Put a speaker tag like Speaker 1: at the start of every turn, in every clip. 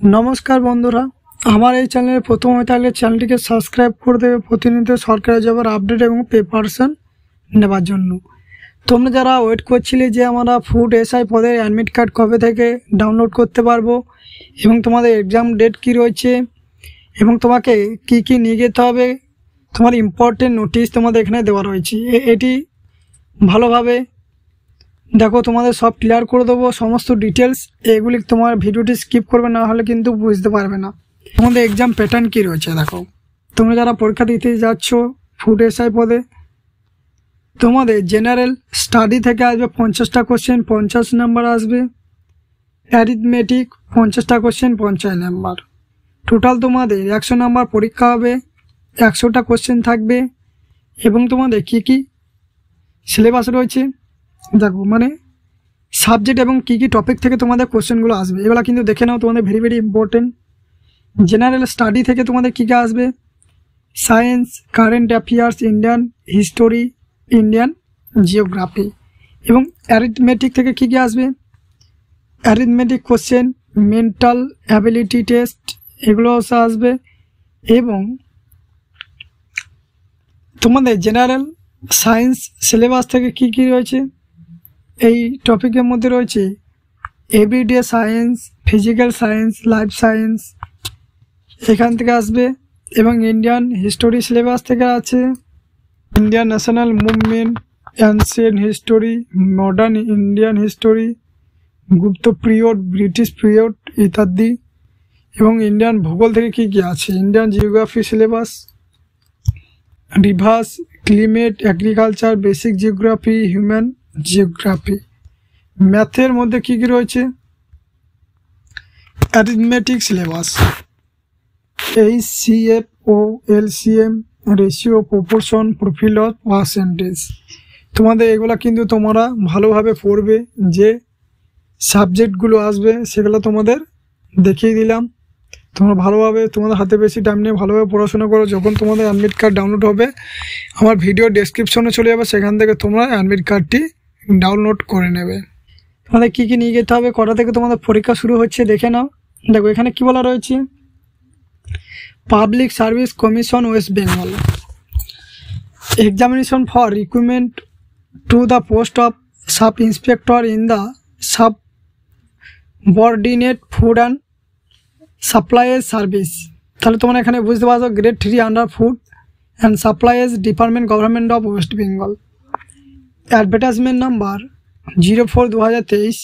Speaker 1: নমস্কার বন্ধুরা, আমার এই চ্যানেলে প্রথম হয়ে থাকলে চ্যানেলটিকে সাবস্ক্রাইব করে দেবে প্রতিনিয়ত সরকারি জবের আপডেট এবং প্রিপারেশন নেবার জন্য। তোমরা যারা ওয়েট করছিলে যে আমরা ফুড এসআই পদের অ্যাডমিট কার্ড কবে থেকে ডাউনলোড করতে পারবো এবং তোমাদের এক্সাম ডেট কী রয়েছে এবং তোমাকে কি কি নিয়ে যেতে হবে, তোমার ইম্পর্টেন্ট নোটিশ তোমাদের এখানে দেওয়া রয়েছে। এটি ভালোভাবে দেখো, তোমাদের সব ক্লিয়ার করে দেবো সমস্ত ডিটেলস। এগুলি তোমার ভিডিওটি স্কিপ করবে, না হলে কিন্তু বুঝতে পারবে না তোমাদের এক্সাম প্যাটার্ন কী রয়েছে। দেখো, তোমরা যারা পরীক্ষা দিতে যাচ্ছ ফুড এসআই পদে, তোমাদের জেনারেল স্টাডি থেকে আসবে 50টা কোশ্চেন, 50 নাম্বার আসবে। অ্যারিথমেটিক 50টা কোশ্চেন, 50 নাম্বার। টোটাল তোমাদের 100 নাম্বার পরীক্ষা হবে, 100টা কোশ্চেন থাকবে। এবং তোমাদের কি কি সিলেবাস রয়েছে দেখো, মানে সাবজেক্ট এবং কি কি টপিক থেকে তোমাদের কোশ্চেনগুলো আসবে এগুলো কিন্তু দেখে নাও, তোমাদের very very important. General study থেকে তোমাদের কী কী আসবে: science, current affairs, Indian history, Indian geography. এবং অ্যারিথমেটিক থেকে কী কী আসবে: arithmetic question, mental ability test, এগুলো আসবে। এবং তোমাদের জেনারেল সায়েন্স সিলেবাস থেকে কী কী রয়েছে এই টপিকের মধ্যে রয়েছে everyday science, physical science, life science, এখান থেকে আসবে। এবং ইন্ডিয়ান হিস্টোরি সিলেবাস থেকে আছে Indian national movement, ancient history, modern Indian history, Gupta period, British period ইত্যাদি। এবং ইন্ডিয়ান ভূগোল থেকে কী কী আছে: Indian geography syllabus, rivers, climate, agriculture, basic geography, human geography. ম্যাথের মধ্যে কী কী রয়েছে: অ্যারিথমেটিক সিলেবাস, HCF ও LCM, ratio, proportion, profit of percentage. তোমাদের এগুলো কিন্তু তোমরা ভালোভাবে পড়বে, যে সাবজেক্টগুলো আসবে সেগুলো তোমাদের দেখিয়ে দিলাম। তোমরা ভালোভাবে, তোমাদের হাতে বেশি টাইম নিয়ে ভালোভাবে পড়াশোনা করো। যখন তোমাদের অ্যাডমিট কার্ড ডাউনলোড হবে, আমার ভিডিও ডেসক্রিপশনে চলে যাবে, সেখান থেকে তোমরা অ্যাডমিট কার্ডটি ডাউনলোড করে নেবে। তোমাদের কী কী নিয়ে যেতে হবে, কটা থেকে তোমাদের পরীক্ষা শুরু হচ্ছে দেখে নাও। দেখো, এখানে কি বলা রয়েছে: public service commission West Bengal, examination for recruitment to the post of sub inspector in the subordinate food and supplies service. তাহলে তোমরা এখানে বুঝতে পারছো, grade 3 under food and supplies department, government of West Bengal. Advertisement number 04/2023।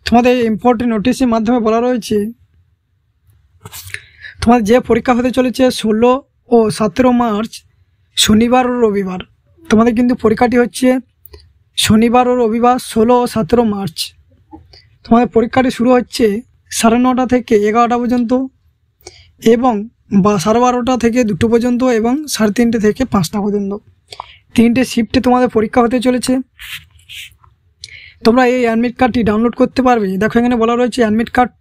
Speaker 1: তোমাদের important নোটিশের মাধ্যমে বলা রয়েছে তোমাদের যে পরীক্ষা হতে চলেছে 16 ও 17 মার্চ, শনিবার ও রবিবার। তোমাদের কিন্তু পরীক্ষাটি হচ্ছে শনিবার ও রবিবার, 16 ও 17 মার্চ। তোমাদের পরীক্ষাটি শুরু হচ্ছে 9:30 থেকে 11টা পর্যন্ত, এবং 12:30 থেকে 2টো পর্যন্ত, এবং 3:30 থেকে 5টা পর্যন্ত। 3টে শিফটে তোমাদের পরীক্ষা হতে চলেছে। তোমরা এই অ্যাডমিট কার্ডটি ডাউনলোড করতে পারবে। দেখো, এখানে বলা রয়েছে admit card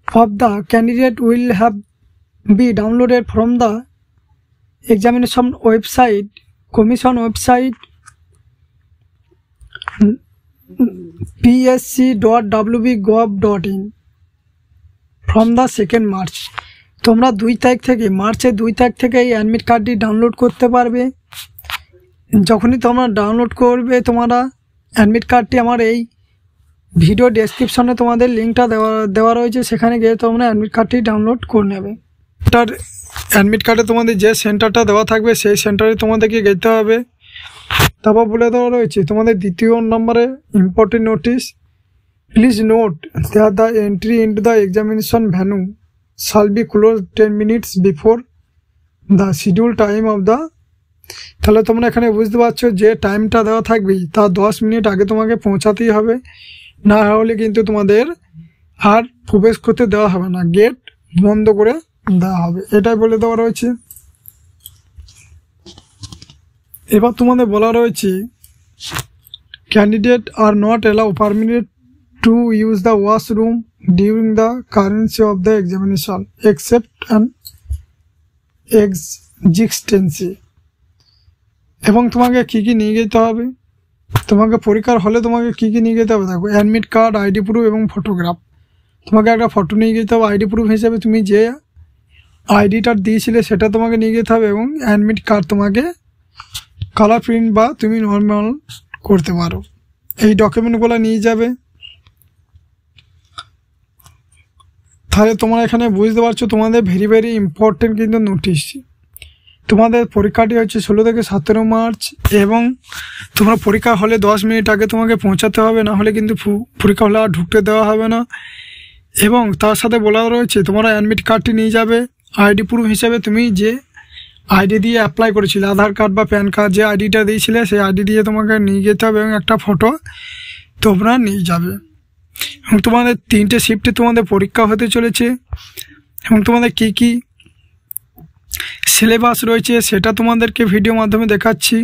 Speaker 1: of the candidate will have B downloaded from the examination website, commission website, psc.wb.gov.in from the 2nd March. তোমরা 2 তারিখ থেকে, মার্চের 2 তারিখ থেকে এই অ্যাডমিট কার্ডটি ডাউনলোড করতে পারবে। যখনই তোমরা ডাউনলোড করবে তোমরা অ্যাডমিট কার্ডটি, আমার এই ভিডিও ডেসক্রিপশনে তোমাদের লিঙ্কটা দেওয়া রয়েছে, সেখানে গিয়ে তোমরা অ্যাডমিট কার্ডটি ডাউনলোড করে নেবে। এটার অ্যাডমিট কার্ডে তোমাদের যে সেন্টারটা দেওয়া থাকবে সেই সেন্টারে তোমাদেরকে যেতে হবে। তারপর বলে দেওয়া রয়েছে তোমাদের 2য় নম্বরে important notice: please note that the entry into the examination venue shall be close 10 minutes before the schedule time of the. তাহলে তোমরা এখানে বুঝতে পারছো যে টাইমটা দেওয়া থাকবে তার 10 মিনিট আগে তোমাকে পৌঁছাতেই হবে, না হলে কিন্তু তোমাদের আর প্রবেশ করতে দেওয়া হবে না, গেট বন্ধ করে দেওয়া হবে, এটাই বলে দেওয়া রয়েছে। এবার তোমাদের বলা রয়েছে candidate are not allow permitted to use the washroom during the currency of the examination except an exigency. এবং তোমাকে কী কী নিয়ে যেতে হবে, তোমাকে পরীক্ষার হলে তোমাকে কী কী নিয়ে যেতে হবে দেখো: অ্যাডমিট কার্ড, আইডি প্রুফ এবং ফটোগ্রাফ। তোমাকে একটা ফটো নিয়ে যেতে হবে আইডি প্রুফ হিসেবে। তুমি যে আইডিটা দিয়েছিলে সেটা তোমাকে নিয়ে যেতে হবে, এবং অ্যাডমিট কার্ড তোমাকে কালার প্রিন্ট বা তুমি নর্মাল করতে পারো। এই ডকুমেন্টগুলো নিয়ে যাবে। তাহলে তোমরা এখানে বুঝতে পারছো তোমাদের ভেরি ভেরি ইম্পর্টেন্ট কিন্তু নোটিশ। তোমাদের পরীক্ষাটি হচ্ছে 16 থেকে 17 মার্চ, এবং তোমরা পরীক্ষা হলে 10 মিনিট আগে তোমাকে পৌঁছাতে হবে, না হলে কিন্তু পরীক্ষা হলে আর ঢুকতে দেওয়া হবে না। এবং তার সাথে বলা রয়েছে তোমরা অ্যাডমিট কার্ডটি নিয়ে যাবে। আইডি প্রুফ হিসেবে তুমি যে আইডি দিয়ে অ্যাপ্লাই করেছিলে, আধার কার্ড বা প্যান কার্ড, যে আইডিটা দিয়েছিলে সেই আইডি দিয়ে তোমাকে নিয়ে যেতে হবে, এবং একটা ফটো তোমরা নিয়ে যাবে। এবং তোমাদের 3টে শিফটে তোমাদের পরীক্ষা হতে চলেছে, এবং তোমাদের কী কী সিলেবাস রয়েছে সেটা তোমাদেরকে ভিডিও মাধ্যমে দেখাচ্ছি।